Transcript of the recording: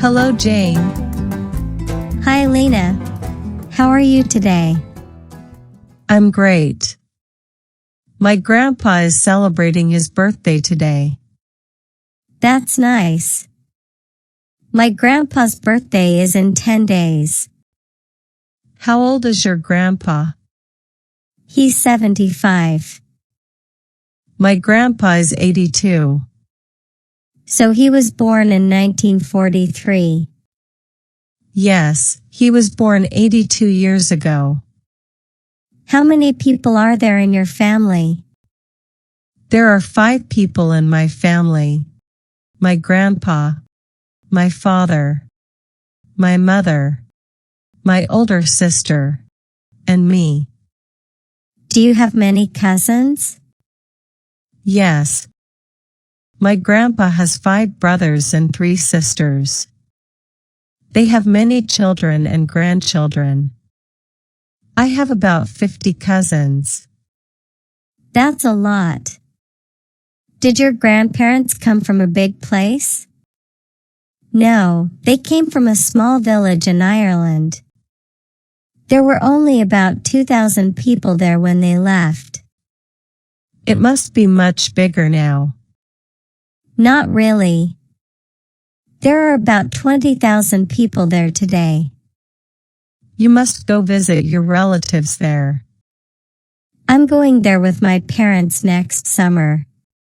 Hello, Jane. Hi, Lena. How are you today? I'm great. My grandpa is celebrating his birthday today. That's nice. My grandpa's birthday is in 10 days. How old is your grandpa? He's 75. My grandpa is 82. So he was born in 1943. Yes, he was born 82 years ago. How many people are there in your family? There are 5 people in my family. My grandpa, my father, my mother, my older sister, and me. Do you have many cousins? Yes. My grandpa has 5 brothers and 3 sisters. They have many children and grandchildren. I have about 50 cousins. That's a lot. Did your grandparents come from a big place? No, they came from a small village in Ireland. There were only about 2,000 people there when they left. It must be much bigger now. Not really. There are about 20,000 people there today. You must go visit your relatives there. I'm going there with my parents next summer.